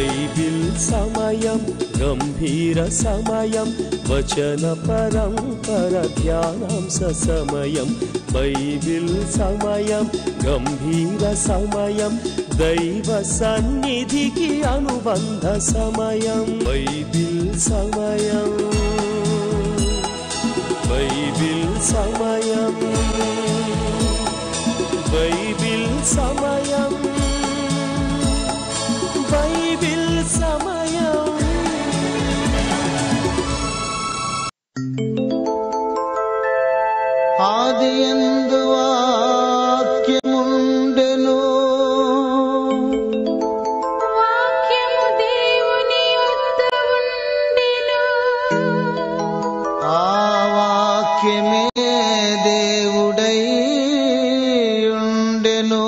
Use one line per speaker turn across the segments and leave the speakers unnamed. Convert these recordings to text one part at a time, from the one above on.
Bible సమయం గంభీర సమయం వచన పరంపర ధ్యానాంశ సమయం బైబిల్ సమయం గంభీర సమయం దైవ సన్నిధికి అనుబంధ సమయం బైబిల్ సమయం బైబిల్ సమయం బైబిల్ సమయం బైబిల్ సమయం.
ఆదియందు వాక్యముండెను,
వాక్యము దేవుని యొద్ద ఉండెను,
ఆ వాక్యమే దేవుడై ఉండెను.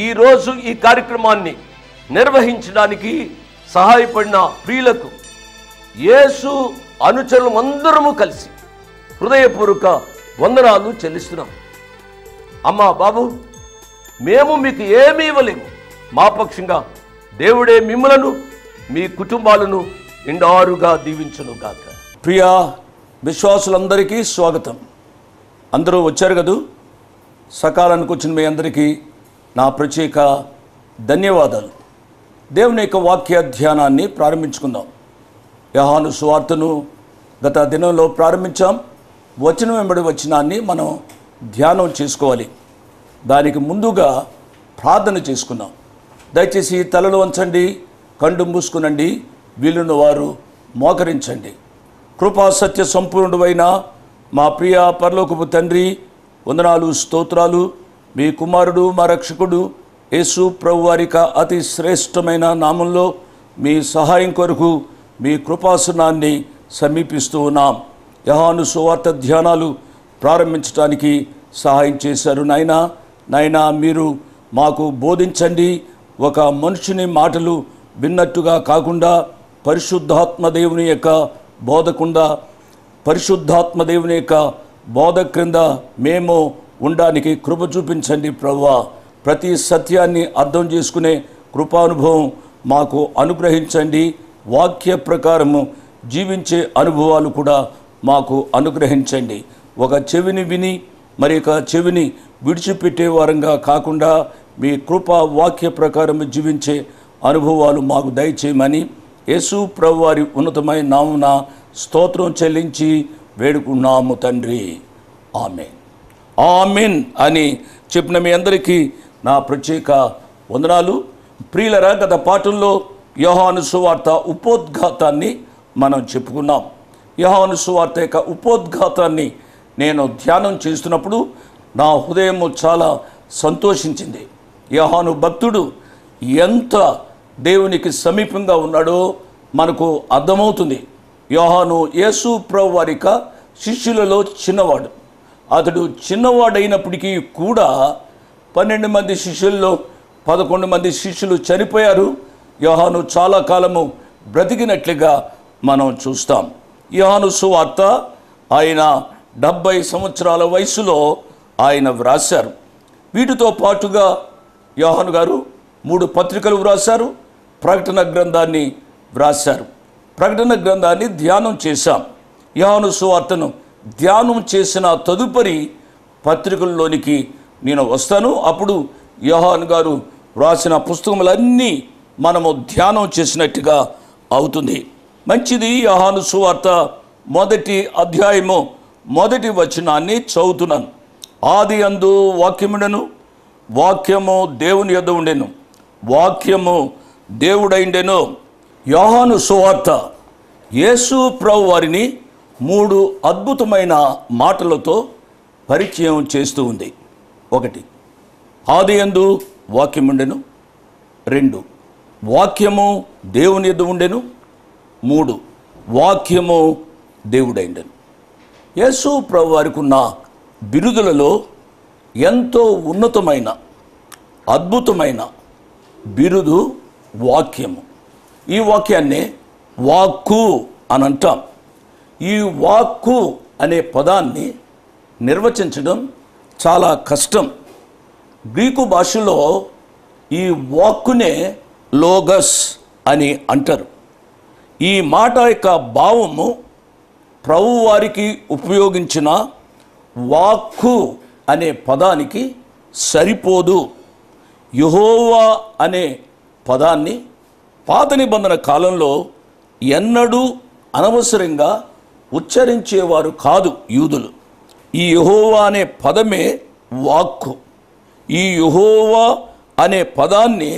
ఈరోజు ఈ కార్యక్రమాన్ని నిర్వహించడానికి సహాయపడిన ప్రియులకు యేసు అనుచరులందరము కలిసి హృదయపూర్వక వందనాలు చెల్లిస్తున్నాం. అమ్మా బాబు, మేము మీకు ఏమీ ఇవ్వలేము. మా పక్షంగా దేవుడే మిమ్మలను మీ కుటుంబాలను నిండారుగా దీవించునుగాక. ప్రియ విశ్వాసులందరికీ స్వాగతం. అందరూ వచ్చారు కదూ. సకాలానికి వచ్చిన మీ అందరికీ నా ప్రత్యేక ధన్యవాదాలు. దేవుని యొక్క వాక్య ధ్యానాన్ని ప్రారంభించుకుందాం. యోహాను సువార్తను గత దినంలో ప్రారంభించాం. వచనం వెంబడి వచనాన్ని మనం ధ్యానం చేసుకోవాలి. దానికి ముందుగా ప్రార్థన చేసుకుందాం. దయచేసి తలలు వంచండి, కళ్ళు మూసుకునండి, వీలున్న వారు మోకరించండి. కృపా సత్య సంపూర్ణుడైన మా ప్రియ పరలోకపు తండ్రి, వందనాలు స్తోత్రాలు. మీ కుమారుడు మా రక్షకుడు యేసు ప్రభు వారి అతి శ్రేష్టమైన నామంలో మీ సహాయం కొరకు మీ కృపాసనాన్ని సమీపిస్తూ ఉన్నాం. యోహాను సువార్త ధ్యానాలు ప్రారంభించడానికి సహాయం చేశారు. నాయనా మీరు మాకు బోధించండి. ఒక మనుషుని మాటలు విన్నట్టుగా కాకుండా పరిశుద్ధాత్మ దేవుని యొక్క బోధ క్రింద మేము ఉండడానికి కృప చూపించండి ప్రభువా. ప్రతి సత్యాన్ని అర్థం చేసుకునే కృపానుభవం మాకు అనుగ్రహించండి. వాక్య ప్రకారము జీవించే అనుభవాలు కూడా మాకు అనుగ్రహించండి. ఒక చెవిని విని మరి ఒక చెవిని విడిచిపెట్టే వారంగా కాకుండా మీ కృపా వాక్య ప్రకారం జీవించే అనుభవాలు మాకు దయచేయమని యేసు ప్రభువారి ఉన్నతమైన నామమున స్తోత్రం చెల్లించి వేడుకున్నాము తండ్రి. ఆమేన్ ఆమేన్ అని చెప్పిన మీ అందరికీ నా ప్రత్యేక వందనాలు. ప్రియులరా, గత పాఠంలో యోహాను సువార్త ఉపోద్ఘాతాన్ని మనం చెప్పుకున్నాం. యోహాను సువార్త యొక్క ఉపోద్ఘాతాన్ని నేను ధ్యానం చేస్తున్నప్పుడు నా హృదయం చాలా సంతోషించింది. యోహాను భక్తుడు ఎంత దేవునికి సమీపంగా ఉన్నాడో మనకు అర్థమవుతుంది. యోహాను యేసు ప్రభు వారి శిష్యులలో చిన్నవాడు. అతడు చిన్నవాడైనప్పటికీ కూడా 12 మంది శిష్యుల్లో 11 మంది శిష్యులు చనిపోయారు. యోహాను చాలా కాలము బ్రతికినట్లుగా మనం చూస్తాం. యోహాను సువార్త ఆయన 70 సంవత్సరాల వయసులో ఆయన వ్రాశారు. వీటితో పాటుగా యోహాను గారు 3 పత్రికలు వ్రాశారు. ప్రకటన గ్రంథాన్ని వ్రాశారు. ప్రకటన గ్రంథాన్ని ధ్యానం చేశాం. యోహాను సువార్తను ధ్యానం చేసిన తదుపరి పత్రికల్లోనికి నేను వస్తాను. అప్పుడు యోహాను గారు వ్రాసిన పుస్తకములన్నీ మనము ధ్యానం చేసినట్టుగా అవుతుంది. మంచిది. యోహాను సువార్త 1వ అధ్యాయము 1వ వచనాన్ని చదువుతున్నాను. ఆది యందు వాక్యముండెను, వాక్యము దేవుని యొద్ద ఉండెను, వాక్యము దేవుడైండెను. యోహాను సువార్త యేసు ప్రభు వారిని 3 అద్భుతమైన మాటలతో పరిచయం చేస్తూ ఉంది. 1, ఆది యందు వాక్యముండెను. 2, వాక్యము దేవుని యొద్ద ఉండెను. 3, వాక్యము దేవుడైండెను. యేసు ప్రభు వారికి ఉన్న బిరుదులలో ఎంతో ఉన్నతమైన అద్భుతమైన బిరుదు వాక్యము. ఈ వాక్యాన్ని వాక్కు అని అంటాం. ఈ వాక్కు అనే పదాన్ని నిర్వచించడం చాలా కష్టం. గ్రీకు భాషలో ఈ వాక్కునే లోగస్ అని అంటారు. ఈ మాట యొక్క భావము ప్రభువారికి ఉపయోగించిన వాక్కు అనే పదానికి సరిపోదు. యెహోవా అనే పదాన్ని పాత నిబంధన కాలంలో ఎన్నడూ అనవసరంగా ఉచ్చరించేవారు కాదు యూదులు. ఈ యెహోవా అనే పదమే వాక్కు. ఈ యెహోవా అనే పదాన్ని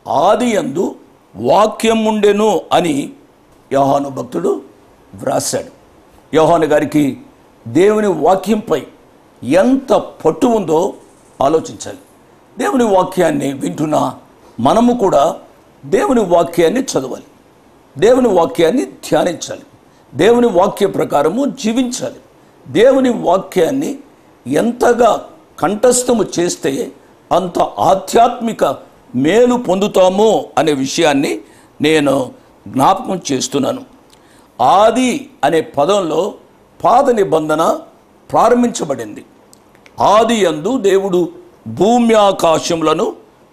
ఆది యందు వాక్యం ఉండెను అని యోహాను భక్తుడు వ్రాశాడు. యోహాను గారికి దేవుని వాక్యంపై ఎంత పట్టు ఉందో ఆలోచించాలి. దేవుని వాక్యాన్ని వింటున్న మనము కూడా దేవుని వాక్యాన్ని చదవాలి, దేవుని వాక్యాన్ని ధ్యానించాలి, దేవుని వాక్య ప్రకారము జీవించాలి. దేవుని వాక్యాన్ని ఎంతగా కంఠస్థము చేస్తే అంత ఆధ్యాత్మిక మేలు పొందుతాము అనే విషయాన్ని నేను జ్ఞాపకం చేస్తున్నాను. ఆది అనే పదంలో పాత నిబంధన ప్రారంభించబడింది. ఆది యందు దేవుడు భూమి ఆకాశములను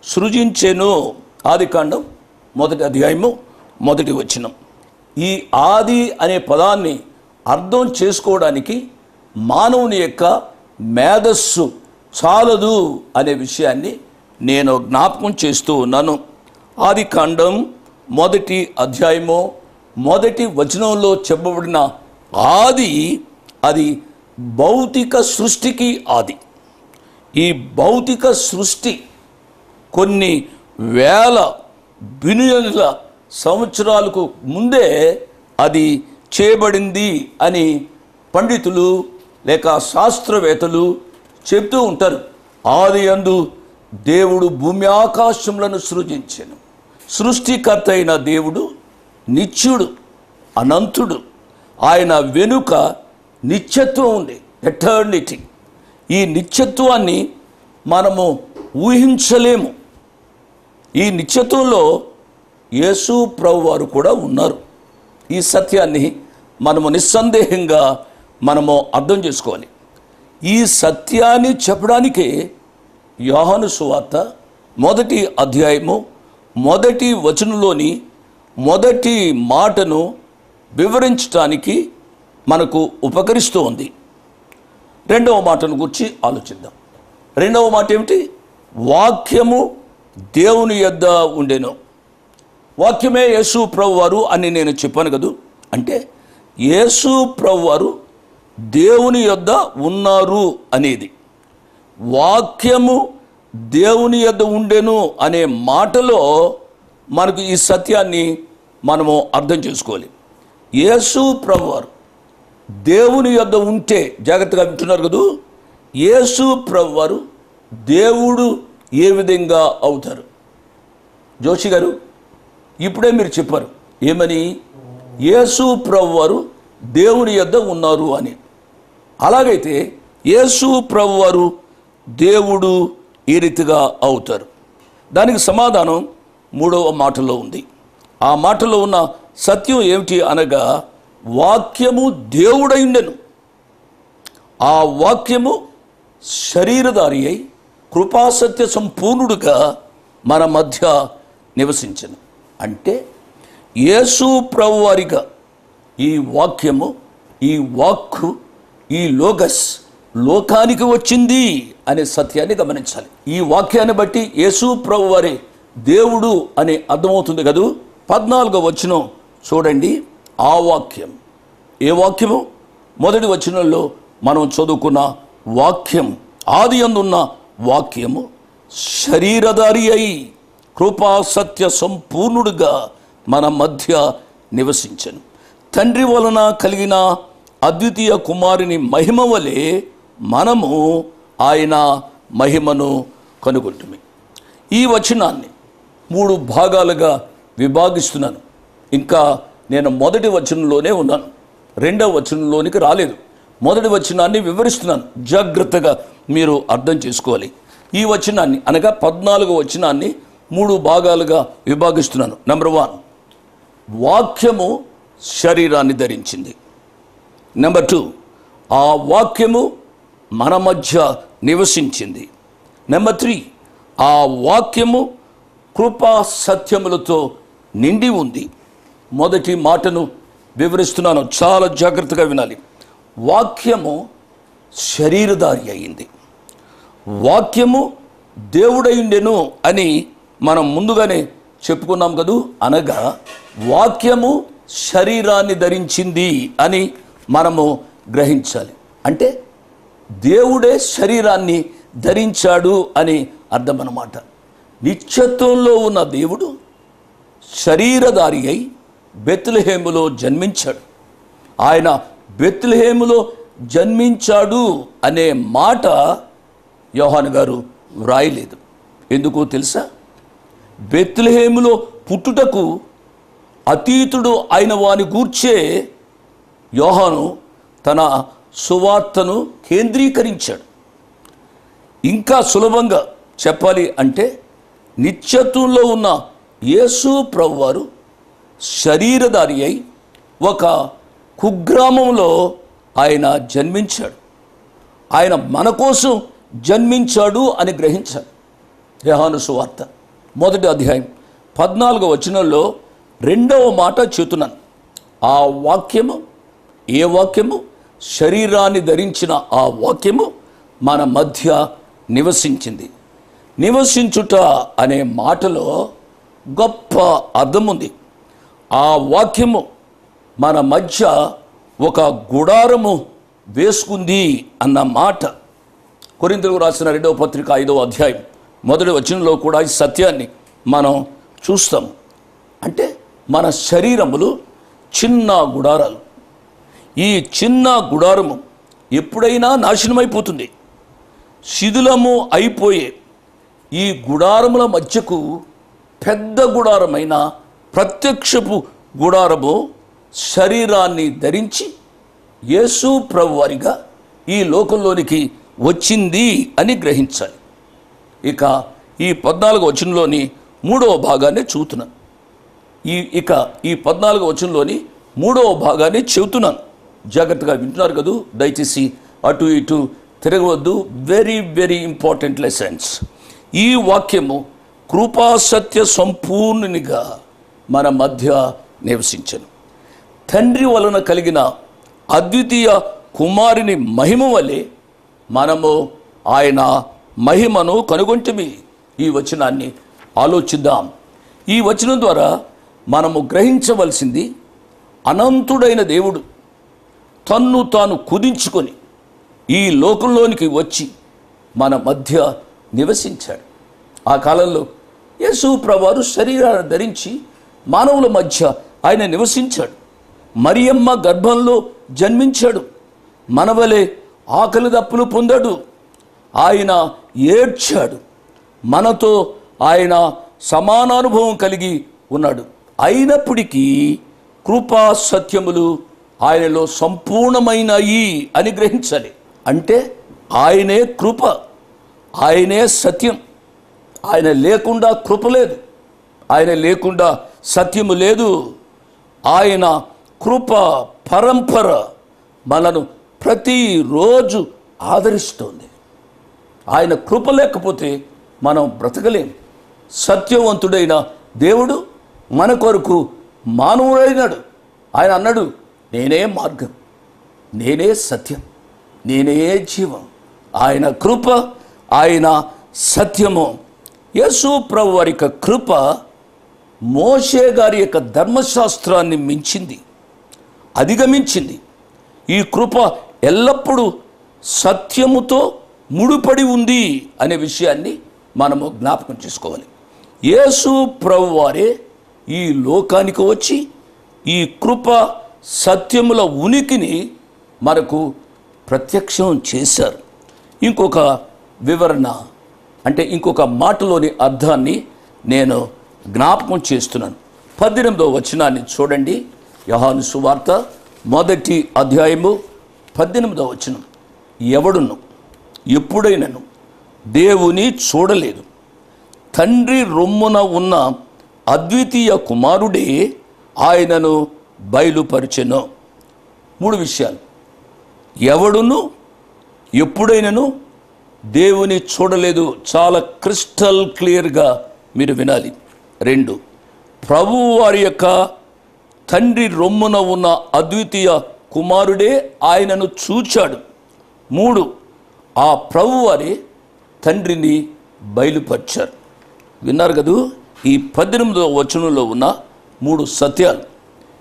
సృజించెను. ఆదికాండం 1వ అధ్యాయము 1వ వచనం. ఈ ఆది అనే పదాన్ని అర్థం చేసుకోవడానికి మానవుని యొక్క మేధస్సు చాలదు అనే విషయాన్ని నేను జ్ఞాపకం చేస్తూ ఉన్నాను. ఆదికాండం 1వ అధ్యాయము 1వ వచనంలో చెప్పబడిన ఆది అది భౌతిక సృష్టికి ఆది. ఈ భౌతిక సృష్టి కొన్ని వేల బిలియన్ల సంవత్సరాలకు ముందే అది చేయబడింది అని పండితులు లేక శాస్త్రవేత్తలు చెప్తూ ఉంటారు. ఆది యందు దేవుడు భూమి ఆకాశములను సృజించెను. సృష్టికర్త అయిన దేవుడు నిత్యుడు, అనంతుడు. ఆయన వెనుక నిత్యత్వం ఉంది, ఎటర్నిటీ. ఈ నిత్యత్వాన్ని మనము ఊహించలేము. ఈ నిత్యత్వంలో యేసు ప్రభువారు కూడా ఉన్నారు. ఈ సత్యాన్ని మనము నిస్సందేహంగా అర్థం చేసుకోవాలి. ఈ సత్యాన్ని చెప్పడానికే యోహాను సువార్త 1వ అధ్యాయము 1వ వచనంలోని మొదటి మాటను వివరించడానికి మనకు ఉపకరిస్తూ ఉంది. 2వ మాటను గురించి ఆలోచిద్దాం. 2వ మాట ఏమిటి? వాక్యము దేవుని యొద్ద ఉండెను. వాక్యమే యేసు ప్రభువారు అని నేను చెప్పాను కదూ. అంటే యేసు ప్రభువారు దేవుని యొద్ద ఉన్నారు అనేది. వాక్యము దేవుని యొద్ద ఉండెను అనే మాటలో మనకు ఈ సత్యాన్ని మనము అర్థం చేసుకోవాలి. యేసు ప్రభువారు దేవుని యొద్ద ఉంటే, జాగ్రత్తగా వింటున్నారు కదూ, యేసు ప్రభువారు దేవుడు ఏ విధంగా అవుతారు? జోషి గారు ఇప్పుడే మీరు చెప్పారు. ఏమని? యేసు ప్రభువారు దేవుని యొద్ద ఉన్నారు అని. అలాగైతే యేసు ప్రభువారు దేవుడు ఈ రీతిగా అవుతారు. దానికి సమాధానం 3వ మాటలో ఉంది. ఆ మాటలో ఉన్న సత్యం ఏమిటి అనగా, వాక్యము దేవుడైండెను. ఆ వాక్యము శరీరధారి అయి కృపాసత్య సంపూర్ణుడుగా మన మధ్య నివసించెను. అంటే యేసు ప్రభువారిగా ఈ వాక్యము, ఈ వాక్కు, ఈ లోగస్ లోకానికి వచ్చింది అనే సత్యాన్ని గమనించాలి. ఈ వాక్యాన్ని బట్టి యేసు ప్రభువారే దేవుడు అని అర్థమవుతుంది కదూ. 14వ వచనం చూడండి. ఆ వాక్యం, ఏ వాక్యము? మొదటి వచనంలో మనం చదువుకున్న వాక్యం, ఆది యందున్న వాక్యము శరీరధారి అయి కృపా సత్య సంపూర్ణుడుగా మన మధ్య నివసించెను. తండ్రి వలన కలిగిన అద్వితీయ కుమారుని మహిమ వలె మనము ఆయన మహిమను కనుగొంటుమి. ఈ వచనాన్ని 3 భాగాలుగా విభాగిస్తున్నాను. ఇంకా నేను మొదటి వచనంలోనే ఉన్నాను, 2వ వచనంలోనికి రాలేదు. మొదటి వచనాన్ని వివరిస్తున్నాను, జాగ్రత్తగా మీరు అర్థం చేసుకోవాలి. ఈ వచనాన్ని అనగా 14వ వచనాన్ని 3 భాగాలుగా విభాగిస్తున్నాను. నెంబర్ 1, వాక్యము శరీరాన్ని ధరించింది. నెంబర్ 2, ఆ వాక్యము మన మధ్య నివసించింది. నెంబర్ 3, ఆ వాక్యము కృపా సత్యములతో నిండి ఉంది. మొదటి మాటను వివరిస్తున్నాను, చాలా జాగ్రత్తగా వినాలి. వాక్యము శరీరధారి అయింది. వాక్యము దేవుడైండెను అని మనం ముందుగానే చెప్పుకున్నాం కదూ. అనగా వాక్యము శరీరాన్ని ధరించింది అని మనము గ్రహించాలి. అంటే దేవుడే శరీరాన్ని ధరించాడు అని అర్థం అన్నమాట. నిత్యత్వంలో ఉన్న దేవుడు శరీరధారి అయి బెత్లెహేములో జన్మించాడు. ఆయన బెత్లెహేములో జన్మించాడు అనే మాట యోహాను గారు వ్రాయలేదు. ఎందుకో తెలుసా? బెత్లెహేములో పుట్టుటకు అతీతుడు అయిన వాని గూర్చే యోహాను తన సువార్తను కేంద్రీకరించాడు. ఇంకా సులభంగా చెప్పాలి అంటే నిత్యత్వంలో ఉన్న యేసు ప్రభువారు శరీరధారి అయి ఒక కుగ్రామంలో ఆయన జన్మించాడు. ఆయన మన కోసం జన్మించాడు అని గ్రహించాలి. యోహాను సువార్త 1వ అధ్యాయం 14వ వచనంలో 2వ మాట చెబుతున్నాను. ఆ వాక్యము, ఏ వాక్యము? శరీరాన్ని ధరించిన ఆ వాక్యము మన మధ్య నివసించింది. నివసించుట అనే మాటలో గొప్ప అర్థం ఉంది. ఆ వాక్యము మన మధ్య ఒక గుడారము వేసుకుంది అన్న మాట. కొరింథీయులకు రాసిన 2వ పత్రిక 5వ అధ్యాయం 1వ వచనంలో కూడా ఈ సత్యాన్ని మనం చూస్తాం. అంటే మన శరీరములు చిన్న గుడారాలు. ఈ చిన్న గుడారము ఎప్పుడైనా నాశనమైపోతుంది. శిథిలము అయిపోయే ఈ గుడారముల మధ్యకు పెద్ద గుడారమైన ప్రత్యక్షపు గుడారము శరీరాన్ని ధరించి యేసు ప్రభువారిగా ఈ లోకంలోనికి వచ్చింది అని గ్రహించాలి. ఇక ఈ 14వ వచనంలోని 3వ భాగాన్ని చూస్తున్నాను. ఈ 14వ వచనంలోని 3వ భాగాన్ని చెబుతున్నాను. జాగ్రత్తగా వింటున్నారు కదూ. దయచేసి అటు ఇటు తిరగవద్దు. Very very important lessons. ఈ వాక్యము కృపా సత్య సంపూర్ణునిగా మన మధ్య నివసించను. తండ్రి వలన కలిగిన అద్వితీయ కుమారుని మహిమ వలె మనము ఆయన మహిమను కనుగొంటిమి. ఈ వచనాన్ని ఆలోచిద్దాం. ఈ వచనం ద్వారా మనము గ్రహించవలసింది, అనంతుడైన దేవుడు తన్ను తాను కుదించుకొని ఈ లోకంలోనికి వచ్చి మన మధ్య నివసించాడు. ఆ కాలంలో యేసు ప్రభువారు శరీరాన్ని ధరించి మానవుల మధ్య ఆయన నివసించాడు. మరియమ్మ గర్భంలో జన్మించాడు. మనవలే ఆకలి దప్పులు పొందాడు. ఆయన ఏడ్చాడు. మనతో ఆయన సమానానుభవం కలిగి ఉన్నాడు. అయినప్పటికీ కృపా సత్యములు ఆయనలో సంపూర్ణమైనయి అని గ్రహించాలి. అంటే ఆయనే కృప, ఆయనే సత్యం. ఆయన లేకుండా కృప లేదు, ఆయన లేకుండా సత్యము లేదు. ఆయన కృప పరంపర మనను ప్రతిరోజు ఆదరిస్తోంది. ఆయన కృప లేకపోతే మనం బ్రతకలేం. సత్యవంతుడైన దేవుడు మన కొరకు మానవుడైనాడు. ఆయన అన్నాడు, నేనే మార్గం, నేనే సత్యం, నేనే జీవం. ఆయన కృప, ఆయన సత్యము. యేసు ప్రభు వారి యొక్క కృప మోషే గారి యొక్క ధర్మశాస్త్రాన్ని మించింది, అధిగమించింది. ఈ కృప ఎల్లప్పుడూ సత్యముతో ముడిపడి ఉంది అనే విషయాన్ని మనము జ్ఞాపకం చేసుకోవాలి. యేసు ప్రభు వారే ఈ లోకానికి వచ్చి ఈ కృప సత్యముల ఉనికిని మనకు ప్రత్యక్షం చేశారు. ఇంకొక వివరణ అంటే ఇంకొక మాటలోని అర్థాన్ని నేను జ్ఞాపకం చేస్తున్నాను. 18వ వచనాన్ని చూడండి. యోహాను సువార్త 1వ అధ్యాయము 18వ వచనం. ఎవడును ఎప్పుడైనను దేవుని చూడలేదు, తండ్రి రొమ్మున ఉన్న అద్వితీయ కుమారుడే ఆయనను బయలుపరిచెను. 3 విషయాలు. ఎవడును ఎప్పుడైనను దేవుని చూడలేదు, చాలా క్రిస్టల్ క్లియర్గా మీరు వినాలి. 2, ప్రభువు వారి యొక్క తండ్రి రొమ్మున ఉన్న అద్వితీయ కుమారుడే ఆయనను చూచాడు. 3, ఆ ప్రభు వారి తండ్రిని బయలుపరిచారు. విన్నారు కదూ? ఈ 18వ వచనంలో ఉన్న 3 సత్యాలు.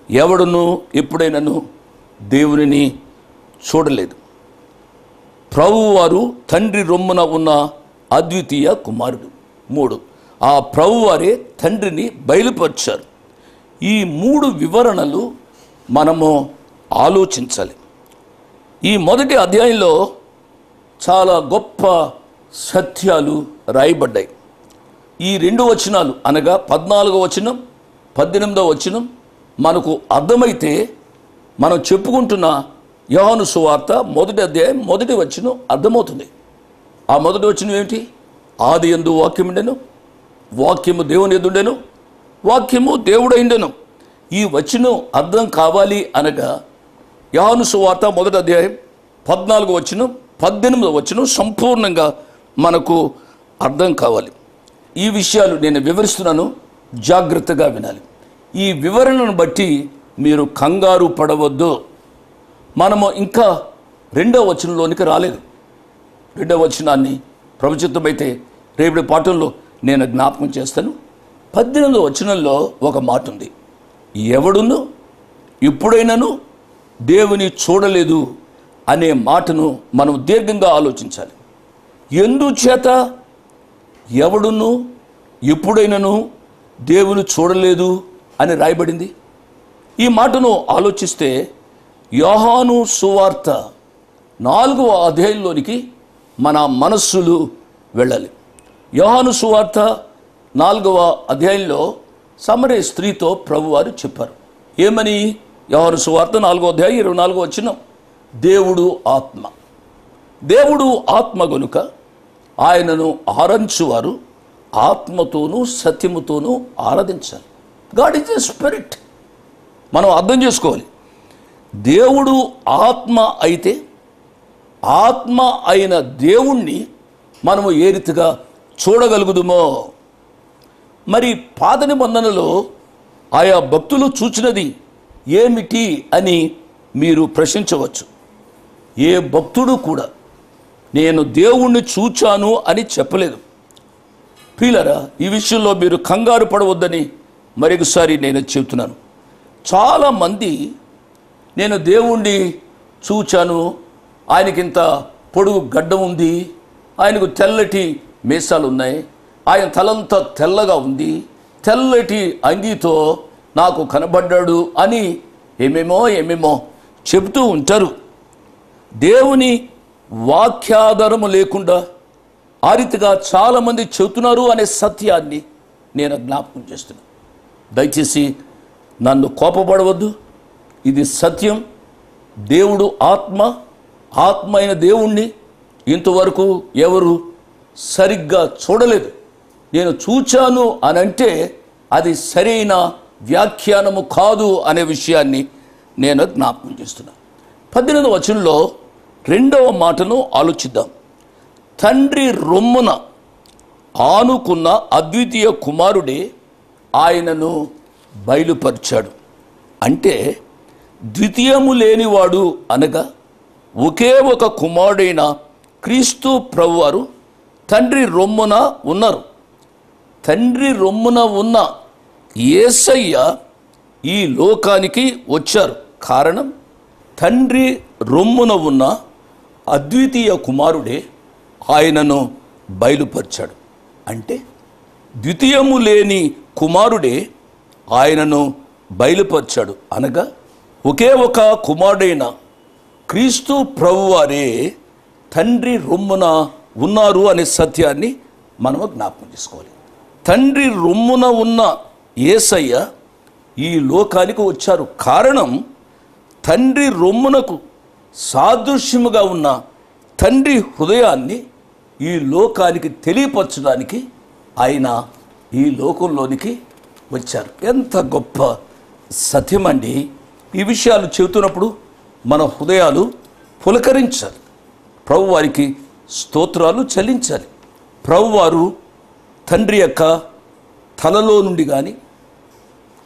ఎవడును ఎప్పుడైనాను దేవునిని చూడలేదు, ప్రభువారు తండ్రి రొమ్మున ఉన్న అద్వితీయ కుమారుడు. 3, ఆ ప్రభువారే తండ్రిని బయలుపరిచారు. ఈ 3 వివరణలు మనము ఆలోచించాలి. ఈ 1వ అధ్యాయంలో చాలా గొప్ప సత్యాలు రాయబడ్డాయి. ఈ 2 వచనాలు అనగా 14వ వచనం 18వ వచనం మనకు అర్థమైతే మనం చెప్పుకుంటున్న యోహాను సువార్త 1వ అధ్యాయం 1వ వచనం అర్థమవుతుంది. ఆ 1వ వచనం ఏమిటి? ఆది యందు వాక్యముండెను, వాక్యము దేవుని యందుండెను, వాక్యము దేవుడైండెను. ఈ వచనం అర్థం కావాలి అనగా యోహాను సువార్త 1వ అధ్యాయం 14వ వచనం 18వ వచనం సంపూర్ణంగా మనకు అర్థం కావాలి. ఈ విషయాలు నేను వివరిస్తున్నాను, జాగ్రత్తగా వినాలి. ఈ వివరణను బట్టి మీరు కంగారు పడవద్దు. మనము ఇంకా 2వ వచనంలోనికి రాలేదు. 2వ వచనాన్ని ప్రభుచిత్తమైతే రేపటి పాఠంలో నేను జ్ఞాపకం చేస్తాను. 18వ వచనంలో ఒక మాట ఉంది. ఎవడును ఎప్పుడైనాను దేవుని చూడలేదు అనే మాటను మనం దీర్ఘంగా ఆలోచించాలి. ఎందుచేత ఎవడును ఎప్పుడైనాను దేవుని చూడలేదు అని రాయబడింది? ఈ మాటను ఆలోచిస్తే యోహాను సువార్త 4వ అధ్యాయంలోనికి మన మనస్సులు వెళ్ళాలి. యోహాను సువార్త 4వ అధ్యాయంలో సమరయ స్త్రీతో ప్రభువారు చెప్పారు. ఏమని? యోహాను సువార్త 4వ అధ్యాయం 24వ వచనం. దేవుడు ఆత్మ, దేవుడు ఆత్మ గనుక ఆయనను ఆరాధించువారు ఆత్మతోనూ సత్యముతోనూ ఆరాధించాలి. God is a spirit. మనం అర్థం చేసుకోవాలి. దేవుడు ఆత్మ అయితే ఆత్మ అయిన దేవుణ్ణి మనము ఏ రీతిగా చూడగలుగుదుమో? మరి పాత నిబంధనలో ఆయా భక్తులు చూచినది ఏమిటి అని మీరు ప్రశ్నించవచ్చు. ఏ భక్తుడు కూడా నేను దేవుణ్ణి చూచాను అని చెప్పలేదు. ప్రియులారా, ఈ విషయంలో మీరు కంగారు పడవద్దని మరొకసారి నేను చెబుతున్నాను. చాలామంది నేను దేవుణ్ణి చూచాను, ఆయనకింత పొడుగు గడ్డం ఉంది, ఆయనకు తెల్లటి మీసాలు ఉన్నాయి, ఆయన తలంతా తెల్లగా ఉంది, తెల్లటి అంగీతో నాకు కనబడ్డాడు అని ఏమేమో చెబుతూ ఉంటారు. దేవుని వాక్యాధారము లేకుండా ఆ రీతిగా చాలామంది చెబుతున్నారు అనే సత్యాన్ని నేను జ్ఞాపకం చేస్తున్నాను. దయచేసి నన్ను కోపపడవద్దు. ఇది సత్యం. దేవుడు ఆత్మ, ఆత్మ అయిన దేవుణ్ణి ఇంతవరకు ఎవరు సరిగ్గా చూడలేదు. నేను చూచాను అని అంటే అది సరైన వ్యాఖ్యానము కాదు అనే విషయాన్ని నేను జ్ఞాపకం చేస్తున్నాను. 18వ వచనంలో 2వ మాటను ఆలోచిద్దాం. తండ్రి రొమ్మున ఆనుకున్న అద్వితీయ కుమారుడే ఆయనను బయలుపరిచాడు. అంటే ద్వితీయము లేనివాడు అనగా ఒకే ఒక కుమారుడైన క్రీస్తు ప్రభువారు తండ్రి రొమ్మున ఉన్నారు. తండ్రి రొమ్మున ఉన్న యేసయ్య ఈ లోకానికి వచ్చారు. కారణం, తండ్రి రొమ్మున ఉన్న అద్వితీయ కుమారుడే ఆయనను బయలుపరిచాడు. అంటే ద్వితీయము లేని కుమారుడే ఆయనను బయలుపరిచాడు అనగా ఒకే ఒక కుమారుడైన క్రీస్తు ప్రభువారే తండ్రి రొమ్మున ఉన్నారు అనే సత్యాన్ని మనము జ్ఞాపకం చేసుకోవాలి. తండ్రి రొమ్మున ఉన్న యేసయ్య ఈ లోకానికి వచ్చారు. కారణం, తండ్రి రొమ్మునకు సాదృశ్యముగా ఉన్న తండ్రి హృదయాన్ని ఈ లోకానికి తెలియపరచడానికి ఆయన ఈ లోకంలోనికి వచ్చారు. ఎంత గొప్ప సత్యమండి! ఈ విషయాలు చెబుతున్నప్పుడు మన హృదయాలు పులకరించాలి. ప్రభువారికి స్తోత్రాలు చెల్లించాలి. ప్రభువారు తండ్రి యొక్క తలలో నుండి కానీ,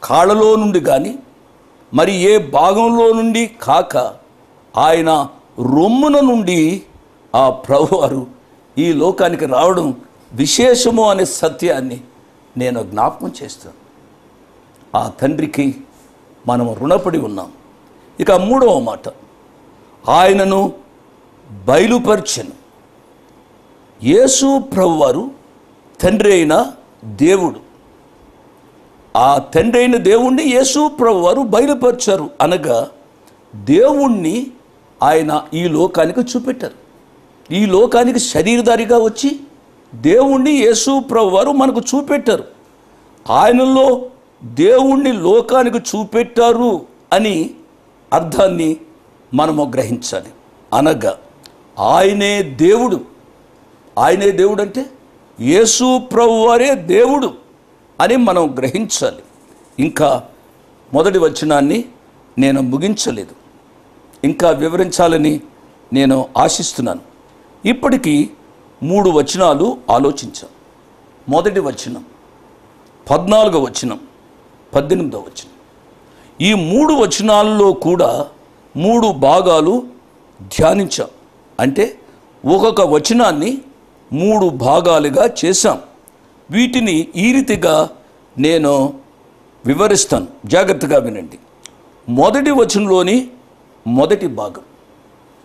కాళ్ళలో నుండి కానీ, మరి ఏ భాగంలో నుండి కాక ఆయన రొమ్మున నుండి ఆ ప్రభువారు ఈ లోకానికి రావడం విశేషము అనే సత్యాన్ని నేను జ్ఞాపకం చేస్తాను. ఆ తండ్రికి మనము రుణపడి ఉన్నాం. ఇక మూడవ మాట, ఆయనను బయలుపరిచెను. యేసు ప్రభువారు తండ్రి అయిన దేవుడు. ఆ తండ్రి అయిన దేవుణ్ణి యేసు ప్రభువారు బయలుపరిచారు అనగా దేవుణ్ణి ఆయన ఈ లోకానికి చూపెట్టారు. ఈ లోకానికి శరీరధారిగా వచ్చి దేవుణ్ణి యేసు ప్రభువారు మనకు చూపెట్టారు. ఆయనలో దేవుణ్ణి లోకానికి చూపెట్టారు అని అర్థాన్ని మనము గ్రహించాలి. అనగా ఆయనే దేవుడు. ఆయనే దేవుడు అంటే యేసు ప్రభువారే దేవుడు అని మనం గ్రహించాలి. ఇంకా మొదటి వచనాన్ని నేను ముగించలేదు, ఇంకా వివరించాలని నేను ఆశిస్తున్నాను. ఇప్పటికీ 3 వచనాలు ఆలోచించాం. మొదటి వచనం, 14వ వచనం, 18వ వచనం. ఈ 3 వచనాల్లో కూడా 3 భాగాలు ధ్యానించాం. అంటే ఒక్కొక్క వచనాన్ని 3 భాగాలుగా చేశాం. వీటిని ఈ రీతిగా నేను వివరిస్తాను, జాగ్రత్తగా వినండి. మొదటి వచనంలోని మొదటి భాగం,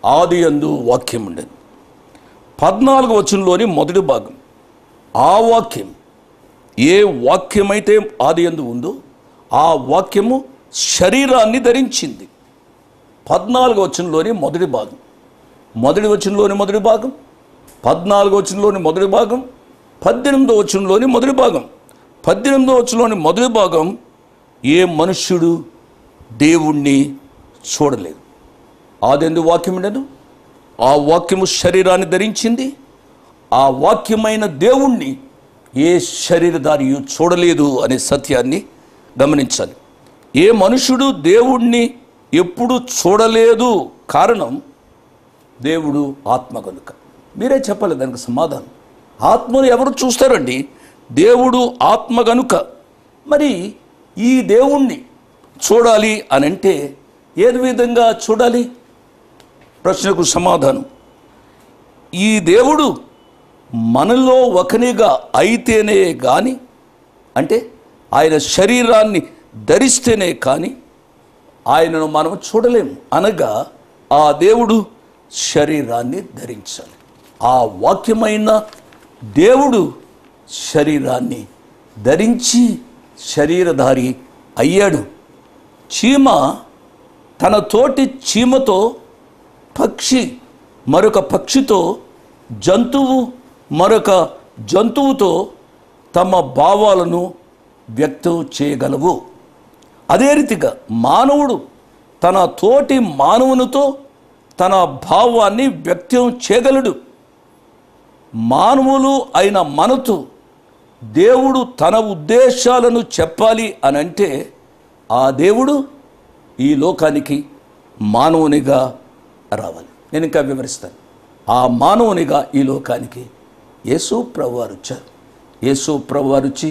ఆదియందు వాక్యం ఉండేది. 14వ వచనంలోని మొదటి భాగం, ఆ వాక్యం, ఏ వాక్యమైతే ఆదియందు ఉందో ఆ వాక్యము శరీరాన్ని ధరించింది. 14వ వచనంలోని మొదటి భాగం, మొదటి వచనంలోని మొదటి భాగం, 14వ వచనంలోని మొదటి భాగం, 18వ వచనంలోని మొదటి భాగం. 18వ వచనంలోని మొదటి భాగం, ఏ మనుష్యుడు దేవుణ్ణి చూడలేదు. ఆదియందు వాక్యం ఉండెను, ఆ వాక్యము శరీరాన్ని ధరించింది. ఆ వాక్యమైన దేవుణ్ణి ఏ శరీరధారియు చూడలేదు అనే సత్యాన్ని గమనించాలి. ఏ మనుషుడు దేవుణ్ణి ఎప్పుడు చూడలేదు. కారణం, దేవుడు ఆత్మ కనుక. మీరే చెప్పాలి దానికి సమాధానం. ఆత్మను ఎవరు చూస్తారండి? దేవుడు ఆత్మ కనుక. మరి ఈ దేవుణ్ణి చూడాలి అని అంటే ఏ విధంగా చూడాలి? ప్రశ్నకు సమాధానం, ఈ దేవుడు మనలో ఒకనిగా అయితేనే కానీ, అంటే ఆయన శరీరాన్ని ధరిస్తేనే కానీ ఆయనను మనం చూడలేము. అనగా ఆ దేవుడు శరీరాన్ని ధరించాలి. ఆ వాక్యమైన దేవుడు శరీరాన్ని ధరించి శరీరధారి అయ్యాడు. చీమ తన తోటి చీమతో, పక్షి మరొక పక్షితో, జంతువు మరొక జంతువుతో తమ భావాలను వ్యక్తం చేయగలవు. అదే రీతిగా మానవుడు తన తోటి మానవునితో తన భావాన్ని వ్యక్తం చేయగలడు. మానవులు అయిన మనతో దేవుడు తన ఉద్దేశాలను చెప్పాలి అని అంటే ఆ దేవుడు ఈ లోకానికి మానవునిగా రావాలి. నేను ఇంకా వివరిస్తాను. ఆ మానవునిగా ఈ లోకానికి యేసు ప్రభువారు వచ్చారు. యేసు ప్రభువారు వచ్చి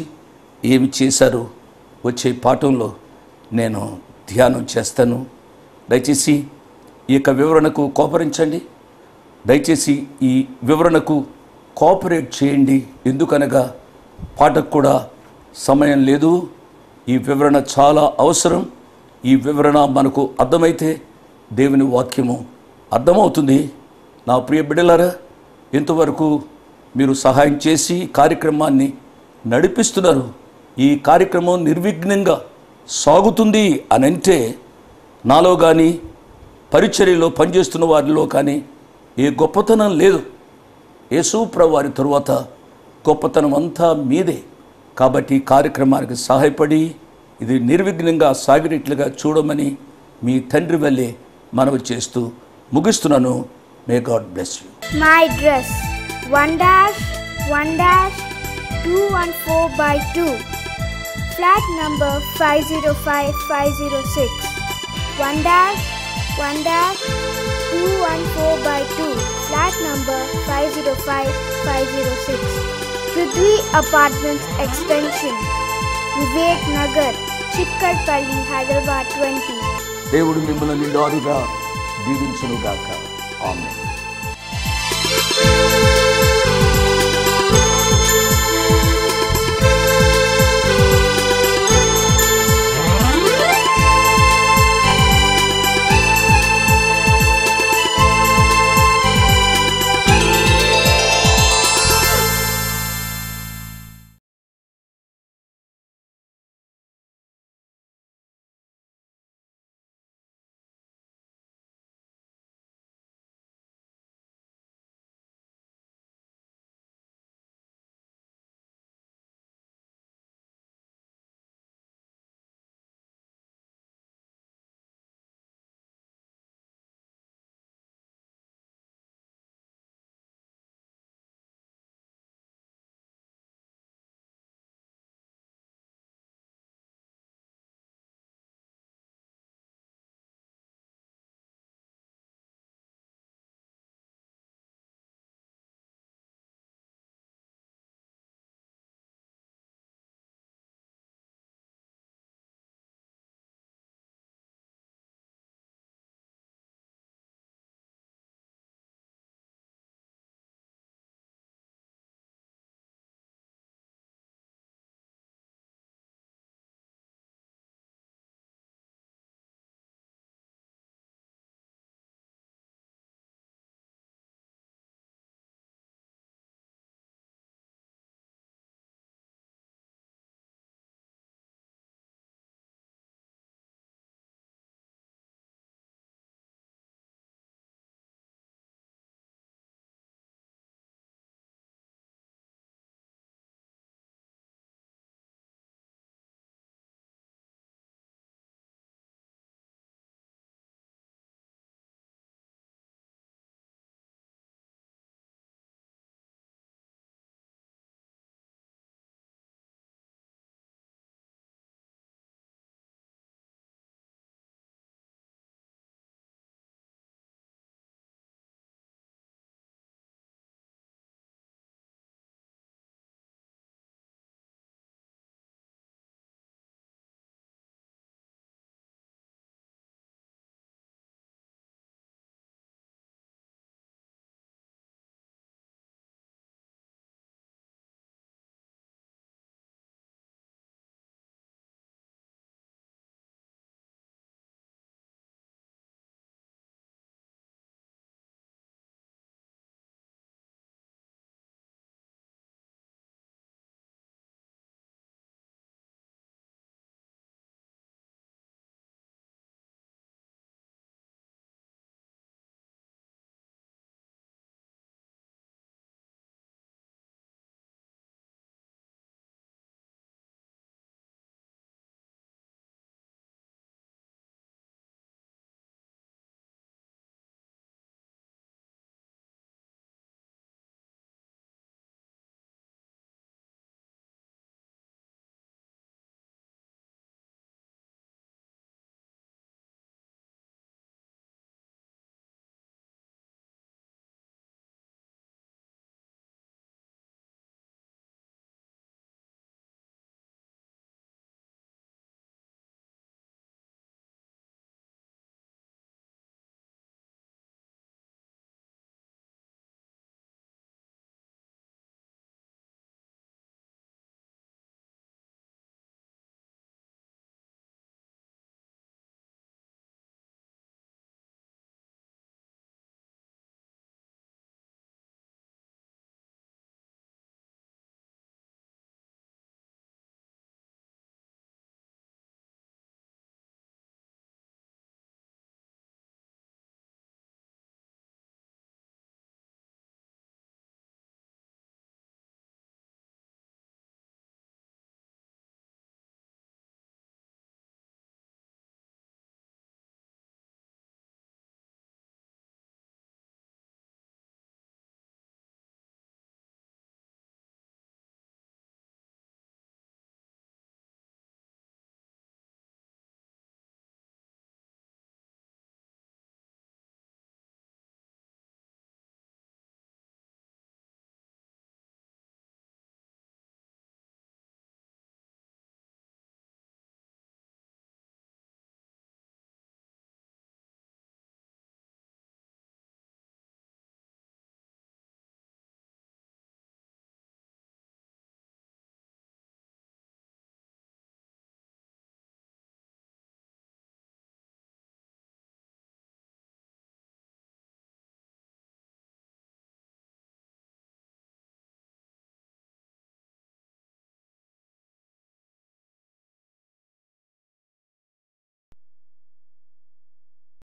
ఏమి చేశారు వచ్చే పాఠంలో నేను ధ్యానం చేస్తాను. దయచేసి ఈ యొక్క వివరణకు కోపరించండి. దయచేసి ఈ వివరణకు కోఆపరేట్ చేయండి. ఎందుకనగా పాటకు కూడా సమయం లేదు. ఈ వివరణ చాలా అవసరం. ఈ వివరణ మనకు అర్థమైతే దేవుని వాక్యము అర్థమవుతుంది. నా ప్రియ బిడ్డలారా, ఇంతవరకు మీరు సహాయం చేసి కార్యక్రమాన్ని నడిపిస్తున్నారు. ఈ కార్యక్రమం నిర్విఘ్నంగా సాగుతుంది అని అంటే నాలో కానీ పరిచర్యలో పనిచేస్తున్న వారిలో కానీ ఏ గొప్పతనం లేదు. యేసు ప్రభువు వారి తరువాత గొప్పతనం అంతా మీదే. కాబట్టి కార్యక్రమానికి సహాయపడి ఇది నిర్విఘ్నంగా సాగినట్లుగా చూడమని మీ తండ్రి వల్లే మనవి చేస్తూ ముగిస్తున్నాను. May God bless you.
My address 1-1-214/2, flat number 505506. 1-1-214/2, flat number 505506. Prithvi Apartments Extension, Vivek Nagar, Chikkarpalli, Hyderabad 20.
దేవుడు మిమ్మల్ని నిండారుగా దీవించునుగాక. ఆమేన్.